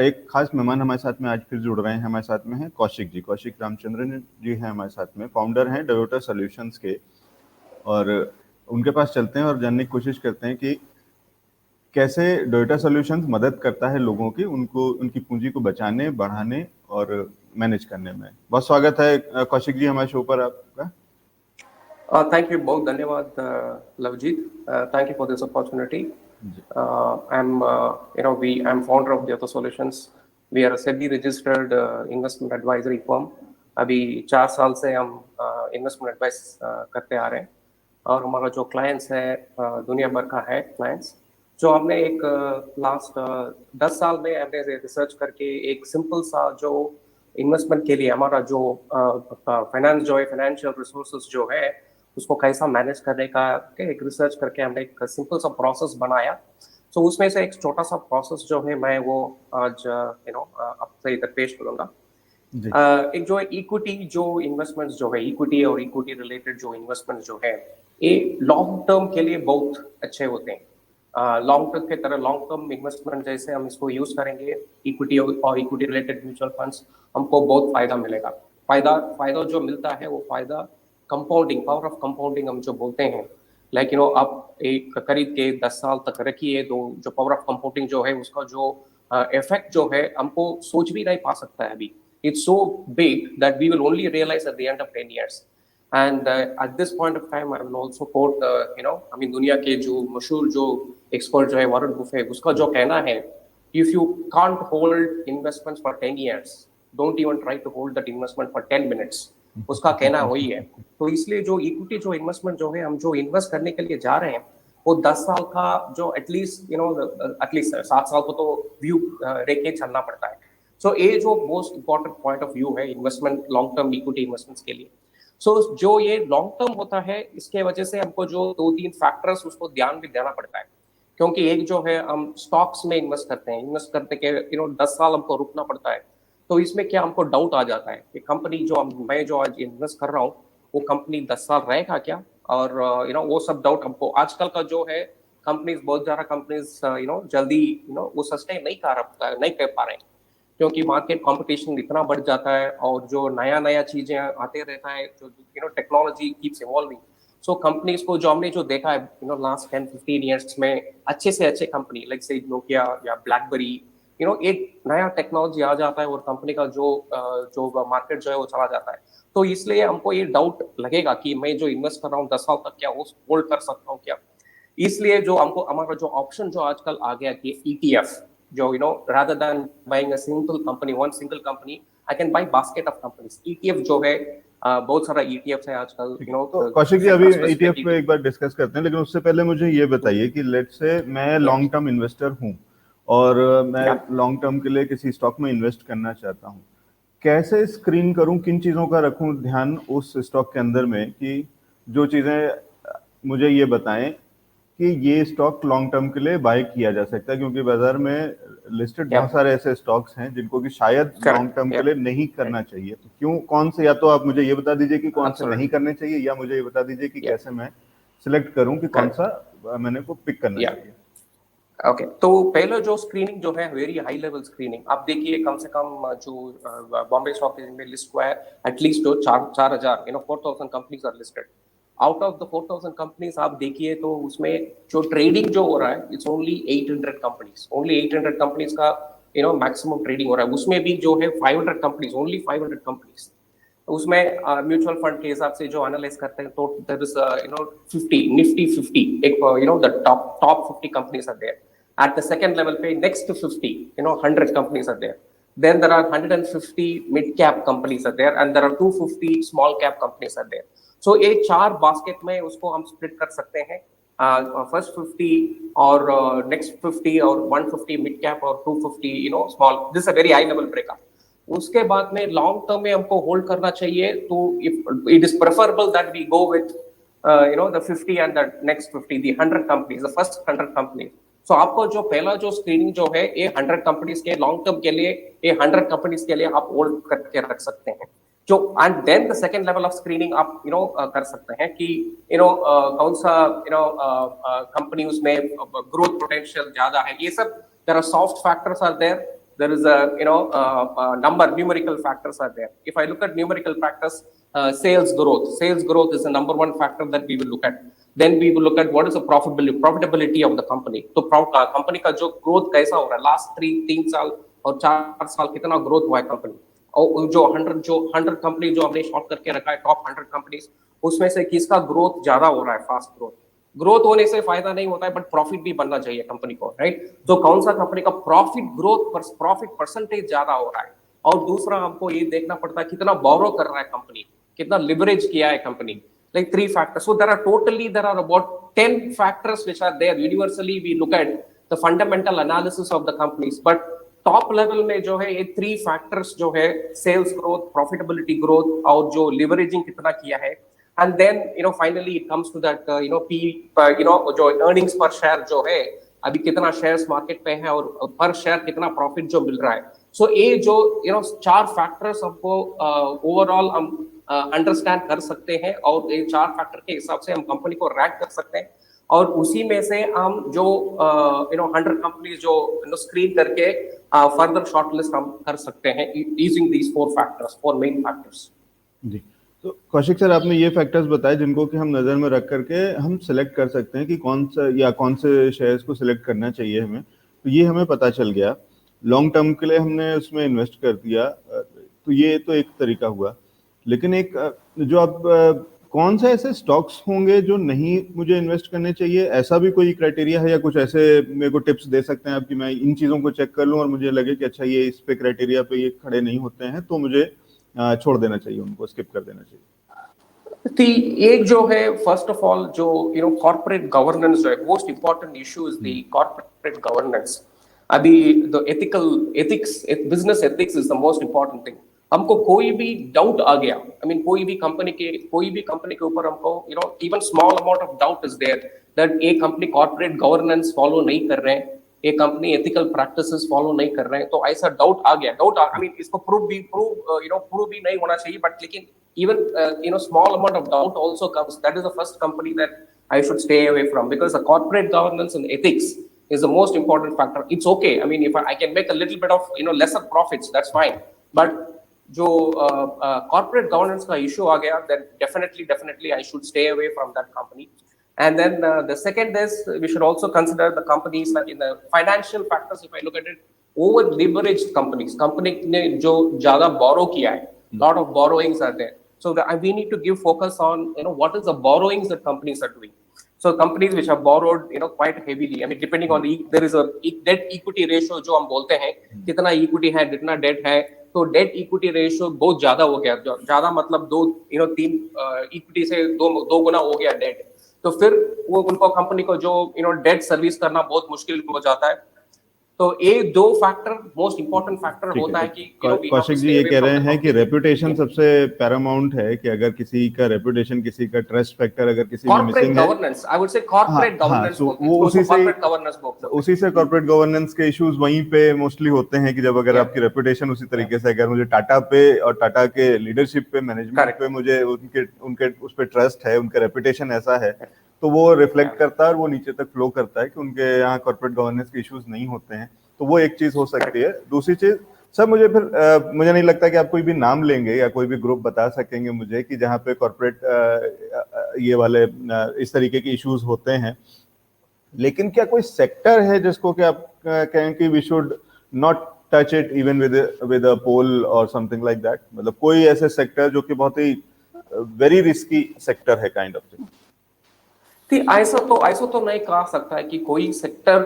एक खास मेहमान हमारे साथ में आज फिर जुड़ रहे हैं। हमारे साथ में हैं कौशिक जी, कौशिक रामचंद्रन जी हैं हमारे साथ में, फाउंडर हैं टोयोटा सॉल्यूशंस के। और उनके पास चलते हैं और जानने की कोशिश करते हैं कि कैसे टोयोटा सॉल्यूशंस मदद करता है लोगों की, उनको उनकी पूंजी को बचाने, बढ़ाने और मैनेज करने में। बहुत स्वागत है कौशिक जी हमारे शो पर आपका। Thank you both. धन्यवाद Lavjit. Thank you for this opportunity. I'm founder of Toyota Solutions. We are a SEBI registered investment advisory firm. अभी 4 साल से हम इन्वेस्टमेंट एडवाइस करते आ रहे हैं और हमारा जो क्लाइंट्स है दुनिया भर का है क्लाइंट्स, जो हमने एक लास्ट 10 साल में हमने रिसर्च करके एक सिंपल सा जो इन्वेस्टमेंट के लिए हमारा जो फाइनेंस जो है, फाइनेंशियल रिसोर्सेज जो है उसको कैसा मैनेज करने का एक रिसर्च करके हमने एक सिंपल सा प्रोसेस बनाया। तो उसमें से एक छोटा सा प्रोसेस जो है मैं वो आज आपसे इधर पेश करूंगा। एक जो है इक्विटी जो इन्वेस्टमेंट्स जो है, इक्विटी और इक्विटी रिलेटेड जो इन्वेस्टमेंट जो है, ये लॉन्ग टर्म के लिए बहुत अच्छे होते हैं। लॉन्ग टर्म के तरह लॉन्ग टर्म इन्वेस्टमेंट जैसे हम इसको यूज करेंगे, इक्विटी और इक्विटी रिलेटेड म्यूचुअल फंड्स, हमको बहुत फायदा मिलेगा। फायदा जो मिलता है वो फायदा कंपाउंडिंग, पावर ऑफ कंपाउंडिंग हम जो बोलते हैं, लाइक आप एक खरीद के 10 साल तक रखिए तो जो पावर ऑफ कंपाउंडिंग जो है उसका जो इफेक्ट जो है हमको सोच भी नहीं पा सकता है अभी। It's so big that we will only realize at the end of 10 years. And at this point of time, I will also quote, दुनिया के जो मशहूर जो एक्सपर्ट जो है वॉरेन बुफे, उसका जो कहना है, if you can't hold investments for 10 years, don't even try to hold that investment for 10 minutes. उसका कहना वही है। तो इसलिए जो इक्विटी जो इन्वेस्टमेंट जो है हम जो इन्वेस्ट करने के लिए जा रहे हैं वो 10 साल का जो एटलीस्ट 7 साल को तो व्यू रह के चलना पड़ता है। सो ये जो most important point of view है investment, long term equity investments के लिए। सो जो ये लॉन्ग टर्म होता है इसके वजह से हमको जो 2-3 फैक्टर्स उसको ध्यान भी देना पड़ता है, क्योंकि एक जो है हम स्टॉक्स में इन्वेस्ट करते हैं, इन्वेस्ट करते के 10 साल हमको रुकना पड़ता है। तो इसमें क्या हमको डाउट आ जाता है कि कंपनी जो मैं जो आज इन्वेस्ट कर रहा हूँ वो कंपनी 10 साल रहेगा क्या, और वो सब डाउट हमको आजकल का जो है कंपनीज, बहुत ज्यादा कंपनीज जल्दी वो सस्टेन नहीं कर पा रहे हैं, क्योंकि मार्केट कंपटीशन इतना बढ़ जाता है और जो नया नया चीजें आते रहता है, जो टेक्नोलॉजी कीप्स इवॉल्विंग। सो कंपनीज को जो हमने जो देखा है लास्ट 10-15 ईयर्स में, अच्छे से अच्छे कंपनी लाइक से नोकिया या ब्लैकबेरी, एक नया टेक्नोलॉजी आ जाता है और कंपनी का जो मार्केट जो है वो चला जाता है। तो इसलिए हमको ये डाउट लगेगा कि मैं जो इन्वेस्ट कर रहा हूँ 10 साल तक क्या वो होल्ड कर सकता हूँ क्या। इसलिए जो हमको हमारा जो ऑप्शन जो आजकल आ गया कि ETF, जो rather than buying a single company, one single company, I can buy basket of companies. ETF जो है बहुत सारा ETF है आजकल। तो कौशिक जी अभी ETF पे एक बार डिस्कस करते हैं, लेकिन उससे पहले मुझे ये बताइए कि लेट्स से मैं लॉन्ग टर्म इन्वेस्टर हूँ और मैं लॉन्ग टर्म के लिए किसी स्टॉक में इन्वेस्ट करना चाहता हूँ, कैसे स्क्रीन करूँ, किन चीज़ों का रखूँ ध्यान उस स्टॉक के अंदर में कि जो चीज़ें मुझे ये बताएं कि ये स्टॉक लॉन्ग टर्म के लिए बाय किया जा सकता है, क्योंकि बाजार में लिस्टेड बहुत सारे ऐसे स्टॉक्स हैं जिनको कि शायद लॉन्ग टर्म के लिए नहीं करना चाहिए। तो क्यों, कौन से, या तो आप मुझे ये बता दीजिए कि कौन से नहीं करने चाहिए, या मुझे ये बता दीजिए कि कैसे मैं सिलेक्ट करूं कि कौन सा मैंने को पिक करना चाहिए। ओके, तो पहले जो स्क्रीनिंग जो है वेरी हाई लेवल स्क्रीनिंग, आप देखिए कम से कम जो बॉम्बे स्टॉक एक्सचेंज में लिस्ट हुआ है एटलीस्ट जो 4,000 4,000 companies are listed. Out of the 4,000 companies आप देखिए तो उसमें जो ट्रेडिंग जो हो रहा है it's only 800 companies, only 800 companies का मैक्सिमम ट्रेडिंग हो रहा है। उसमें भी जो है 500 कंपनीज, ओनली 500 कंपनीज। उसमें म्यूचुअल फंड के हिसाब से जो एनालाइज करते हैं तो देयर इज 50 निफ्टी 50, एक the top 50 companies are there. At the second level पे next 50 100 companies are there. Then there are 150 mid cap companies are there and there are 250 small cap companies are there. So ये 4 basket में उसको हम split कर सकते हैं, first 50 और next 50 और 150 मिड कैप और 250 small. This a very high level breakup. उसके बाद में लॉन्ग टर्म में हमको होल्ड करना चाहिए, तो it is preferable that we go with the 50 and the next 50, the 100 companies, the first 100 companies. So आपको जो पहला जो स्क्रीनिंग जो है ये 100 कंपनीज के लॉन्ग टर्म के लिए, ये 100 कंपनीज के लिए आप होल्ड करके रख सकते हैं जो। And then the second level of screening आप कर सकते हैं कि कौन सा कंपनी उसमें ग्रोथ पोटेंशियल ज्यादा है। ये सब there are soft factors are there there is a number numerical factors are there. If I look at numerical factors, sales growth is the number one factor that we will look at. Then we will look at what is the profitability of the company. तो company का जो growth कैसा हो रहा है, last 3 साल और 4 साल कितना ग्रोथ हुआ है कंपनी, और जो 100 कंपनी जो हमने शॉर्ट करके रखा है, टॉप 100 कंपनीज, उसमें से किसका ग्रोथ ज्यादा हो रहा है, फास्ट ग्रोथ होने से फायदा नहीं होता है, बट प्रॉफिट भी बनना चाहिए कंपनी को, राइट? तो कौन सा कंपनी का प्रॉफिट परसेंटेज ज्यादा हो रहा है, और दूसरा हमको ये देखना पड़ता है कितना बोरो कर रहा है कंपनी, कितना लिवरेज किया है company, like 3 factors. So there are about 10 factors which are there. Universally we look at the fundamental analysis of the companies, but top level में जो है ये 3 factors जो है, sales growth, profitability growth, और जो leveraging कितना किया है, and then finally it comes to that जो earnings per share जो है, अभी कितना shares market पे है और per share कितना profit जो मिल रहा है. So ये जो 4 factors हमको overall हम अंडरस्टैंड कर सकते हैं, और ये 4 फैक्टर के हिसाब से हम कंपनी को रैंक कर सकते हैं, और उसी में से हम जो 100 कंपनीज जो स्क्रीन करके फर्दर शॉर्टलिस्ट हम कर सकते हैं यूजिंग दीस 4 मेन फैक्टर्स. जी, तो कौशिक सर, आपने ये फैक्टर्स बताए जिनको कि हम नज़र में रख करके हम सिलेक्ट कर सकते हैं कि कौन से शेयर्स को सिलेक्ट करना चाहिए हमें. तो ये हमें पता चल गया. लॉन्ग टर्म के लिए हमने उसमें इन्वेस्ट कर दिया, तो ये तो एक तरीका हुआ. लेकिन एक जो आप कौन से ऐसे स्टॉक्स होंगे जो नहीं मुझे इन्वेस्ट करने चाहिए, ऐसा भी कोई क्राइटेरिया है, या कुछ ऐसे मेरे को टिप्स दे सकते हैं आप कि मैं इन चीज़ों को चेक कर लूं और मुझे लगे कि अच्छा ये इस पे क्राइटेरिया पे ये खड़े नहीं होते हैं, तो मुझे छोड़ देना चाहिए, उनको स्किप कर देना चाहिए? एक जो है, फर्स्ट ऑफ ऑल जो कॉर्पोरेट गवर्नेंस जो है, most important issue is the corporate governance. अभी the ethics business ethics is the most important thing. हमको कोई भी डाउट आ गया, आई मीन कोई भी कंपनी के ऊपर हमको even small amount of doubt is there that a company corporate governance follow नहीं कर रहे हैं, a company ethical practices follow नहीं कर रहे हैं, तो ऐसा डाउट आ गया. आई मीन इसको प्रूव भी नहीं होना चाहिए, बट लेकिन even small amount of doubt also comes. That is the first company that I should stay away from, because the corporate governance and ethics is the most important factor. It's okay, I mean, if I can make a little bit of lesser profits, that's fine, but जो corporate governance का issue आ गया, then definitely I should stay away from that company. And then the second is we should also consider the companies like in the financial factors. If I look at it, over leveraged companies, company ने जो ज़्यादा borrow किया है, lot of borrowings are there. So we need to give focus on what is the borrowings that companies are doing. So companies which have borrowed quite heavily, I mean depending on there is a debt equity ratio जो हम बोलते हैं, कितना equity है, कितना debt है, तो debt equity ratio बहुत ज़्यादा हो गया, ज़्यादा मतलब 3 equity से 2 गुना हो गया debt. तो फिर वो उनको कंपनी को जो debt सर्विस करना बहुत मुश्किल हो जाता है. तो ये 2 फैक्टर मोस्ट इंपॉर्टेंट फैक्टर होता है कि कौशिक जी ये कह रहे हैं कि रेपुटेशन सबसे पैरामाउंट है, कि अगर किसी का रेपुटेशन, किसी का ट्रस्ट फैक्टर अगर किसी में मिसिंग है, governance, I would say corporate governance, वो उसी से कॉर्पोरेट गवर्नेंस के इश्यूज वहीं पे मोस्टली होते हैं, कि जब अगर आपकी रेपुटेशन उसी तरीके से, अगर मुझे टाटा पे और टाटा के लीडरशिप पे, मैनेजमेंट पे मुझे उनके उस पे ट्रस्ट है, उनका रेपुटेशन ऐसा है, तो वो रिफ्लेक्ट करता है और वो नीचे तक फ्लो करता है कि उनके यहाँ कॉर्पोरेट गवर्नेंस के इश्यूज नहीं होते हैं. तो वो एक चीज हो सकती है. दूसरी चीज सर, मुझे नहीं लगता कि आप कोई भी नाम लेंगे या कोई भी ग्रुप बता सकेंगे मुझे कि जहाँ पे कॉर्पोरेट ये वाले इस तरीके के इश्यूज होते हैं, लेकिन क्या कोई सेक्टर है जिसको कि आप कहें कि we should not touch it even with a pole और समथिंग लाइक दैट? मतलब कोई ऐसे सेक्टर जो कि बहुत ही वेरी रिस्की सेक्टर है काइंड ऑफ थिंग? ऐसा तो नहीं कहा सकता है कि कोई सेक्टर,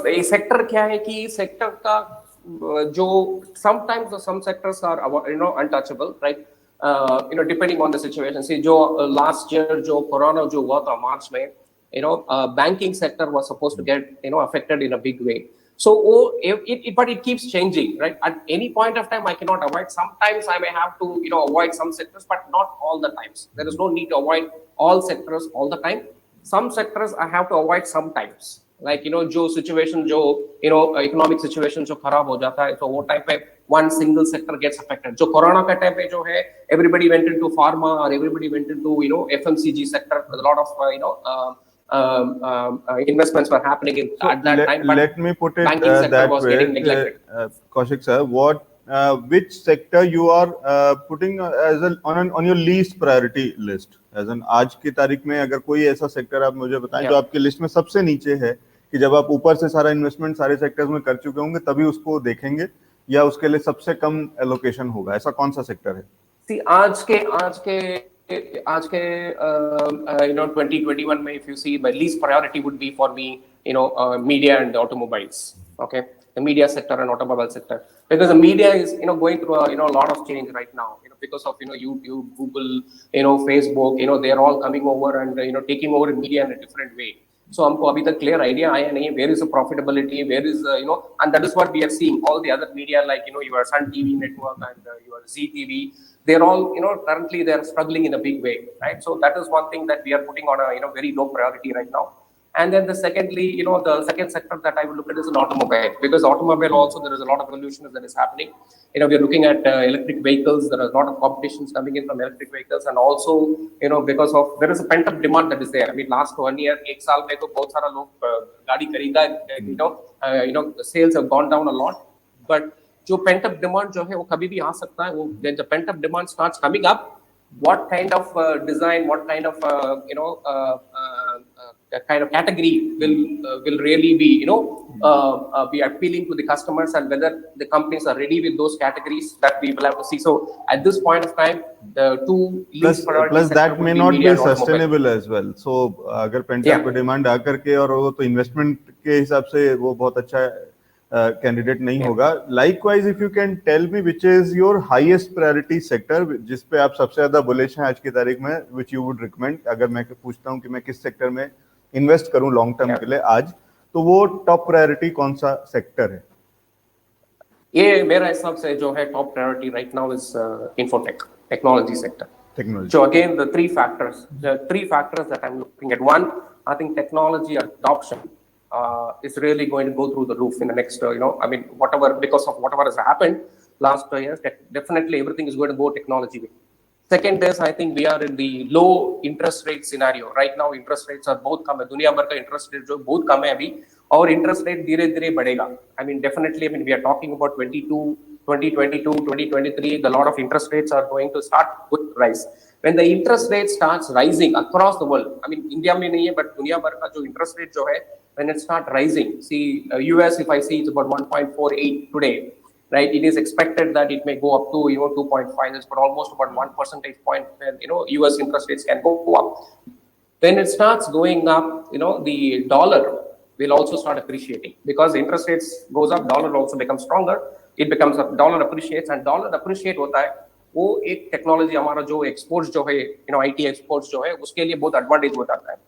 ये सेक्टर क्या है कि सेक्टर का जो sometimes some sectors are untouchable, right? Depending on the situation. See जो लास्ट ईयर जो कोरोना जो हुआ था मार्च में, banking sector was supposed to get affected in a big way. So but it keeps changing, right? At any point of time I cannot avoid. Sometimes I may have to avoid some sectors, but not all the times. There is no need to avoid all sectors all the time. Some sectors I have to avoid sometimes, like जो situation जो economic situation जो खराब हो जाता है, तो वो time पे one single sector gets affected. जो कोरोना का टाइम पे जो है everybody went into pharma or everybody went into FMCG sector, a lot of investments were happening at that time, but let me put it banking sector that was way, getting neglected. Kaushik sir, which sector you are putting as on your least priority list? As an आज की तारीख में अगर कोई ऐसा sector आप मुझे बताएं जो आपकी लिस्ट में सबसे नीचे है, कि जब आप ऊपर से सारा इन्वेस्टमेंट सारे सेक्टर्स में कर चुके होंगे तभी उसको देखेंगे, या उसके लिए सबसे कम एलोकेशन होगा, ऐसा कौन सा सेक्टर है? See, आज के 2021 में if you see, my least priority would be for me, media and automobiles. Okay, the media sector and automobile sector, because the media is going through a lot of change right now, because of YouTube, Google, Facebook, they are all coming over and taking over media in a different way. So हमको अभी तक clear idea आया नहीं, where is the profitability, where is and that is what we are seeing. All the other media like your Sun TV network and your Zee TV, they're all currently they're struggling in a big way, right? So that is one thing that we are putting on a very low priority right now. And then the second sector that I would look at is an automobile, because automobile also there is a lot of evolution that is happening. We are looking at electric vehicles. There is a lot of competitions coming in from electric vehicles, and also because of there is a pent up demand that is there. I mean, last 1 year, एक साल में तो बहुत सारा लोग गाड़ी खरीदा, the sales have gone down a lot, but जो pent up demand जो है वो कभी भी आ सकता है. वो when the pent up demand starts coming up, what kind of design, what kind of kind of category will really be be appealing to the customers, and whether the companies are ready with those categories, that we will have to see. So at this point of time, the two least priority plus that may not be sustainable as well. So अगर pent up demand आकर के और वो तो investment के हिसाब से वो बहुत अच्छा कैंडिडेट नहीं होगा. Likewise, if you can tell me which is your highest priority sector, जिस पे आप सबसे ज्यादा बुलिश हैं आज की तारीख में, which you would recommend. अगर मैं पूछता हूँ कि मैं किस सेक्टर में इन्वेस्ट करूं लॉन्ग टर्म के लिए आज, तो वो टॉप प्रायोरिटी कौन सा सेक्टर है? ये मेरा हिसाब से जो है top priority right now is infotech, technology sector. So again, the three factors that I'm looking at. One, I think technology adoption is really going to go through the roof in the next, because of whatever has happened last 2 years, definitely everything is going to go technology way. Second is, I think we are in the low interest rate scenario. Right now, interest rates are बहुत कम है. दुनिया भर का interest rate जो बहुत कम है अभी, और interest rate धीरे-धीरे बढ़ेगा. Definitely, we are talking about 2022, 2023, a lot of interest rates are going to start to rise. When the interest rate starts rising across the world, India में नहीं है, but दुनिया भर का जो interest rate जो है, when it start rising, see, US if I see it's about 1.48 today. Right, it is expected that it may go up to 2.5, but almost about 1 percentage point when US interest rates can go up. When it starts going up, the dollar will also start appreciating, because interest rates goes up, dollar also becomes stronger. It becomes dollar appreciates, and dollar appreciate होता है, वो एक technology हमारा जो exports जो है IT exports जो है उसके लिए बहुत एडवांटेज हो जाता है.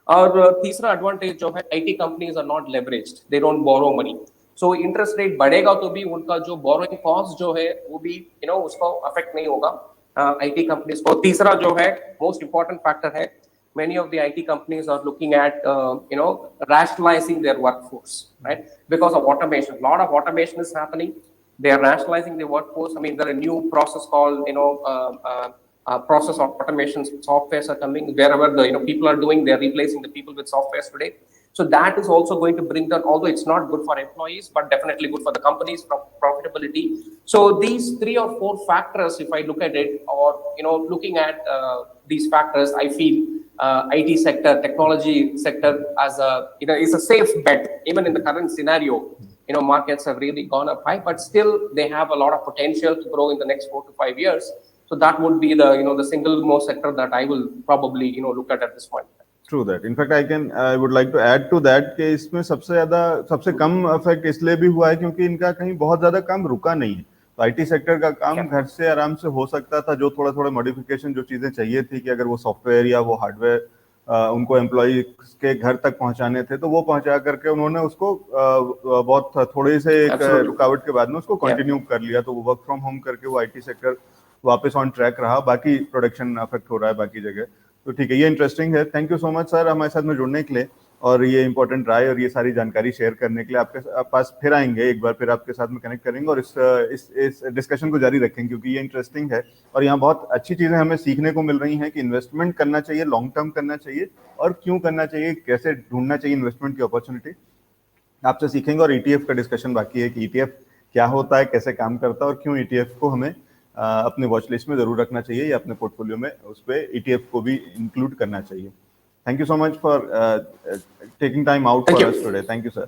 और तीसरा एडवांटेज जो है, IT companies are not leveraged, they don't borrow money. So interest rate बढ़ेगा तो भी उनका जो बोरोइंग कॉस्ट जो है वो भी उसको अफेक्ट नहीं होगा IT कंपनीज को. तीसरा जो है मोस्ट इंपॉर्टेंट फैक्टर है, many of the IT companies are looking at rationalizing their workforce, right? Because of automation, a lot of automation is happening. They are rationalizing the workforce. There are a new process called process automation softwares are coming. Wherever the people are doing, they are replacing the people with softwares today. So that is also going to bring down, although it's not good for employees, but definitely good for the company's profitability. So these 3 or 4 factors, if I look at it, or looking at these factors, I feel IT sector, technology sector as is a safe bet. Even in the current scenario, markets have really gone up high, but still they have a lot of potential to grow in the next 4 to 5 years. So that would be the the single most sector that I will probably look at this point. True that. In fact, I would like to add to that कि इसमें सबसे कम effect इसलिए भी हुआ है क्योंकि इनका कहीं बहुत ज्यादा काम रुका नहीं है. तो IT सेक्टर का काम घर से आराम से हो सकता था. जो थोड़ा मॉडिफिकेशन जो चीजें चाहिए थी कि अगर वो सॉफ्टवेयर या वो हार्डवेयर उनको एम्प्लॉय के घर तक पहुंचाने थे, तो वो पहुंचा करके उन्होंने उसको बहुत थोड़े से एक रुकावट के बाद में उसको कंटिन्यू कर लिया. तो वो वर्क फ्रॉम होम करके वो IT सेक्टर वापस ऑन ट्रैक रहा. बाकी प्रोडक्शन अफेक्ट हो रहा है बाकी जगह. तो ठीक है, ये इंटरेस्टिंग है. Thank you so much sir हमारे साथ में जुड़ने के लिए. और ये इंपॉर्टेंट राय और ये सारी जानकारी शेयर करने के लिए आपके पास फिर आएंगे, एक बार फिर आपके साथ में कनेक्ट करेंगे और इस डिस्कशन को जारी रखेंगे, क्योंकि ये इंटरेस्टिंग है और यहाँ बहुत अच्छी चीज़ें हमें सीखने को मिल रही हैं कि इन्वेस्टमेंट करना चाहिए, लॉन्ग टर्म करना चाहिए और क्यों करना चाहिए, कैसे ढूंढना चाहिए इन्वेस्टमेंट की अपॉर्चुनिटी, आपसे सीखेंगे। और ईटीएफ का डिस्कशन बाकी है कि ईटीएफ क्या होता है, कैसे काम करता है और क्यों ईटीएफ को हमें अपने वॉच लिस्ट में जरूर रखना चाहिए या अपने पोर्टफोलियो में उस पर ईटीएफ को भी इंक्लूड करना चाहिए। Thank you so much for taking time out Thank for you. us today. Thank you, sir.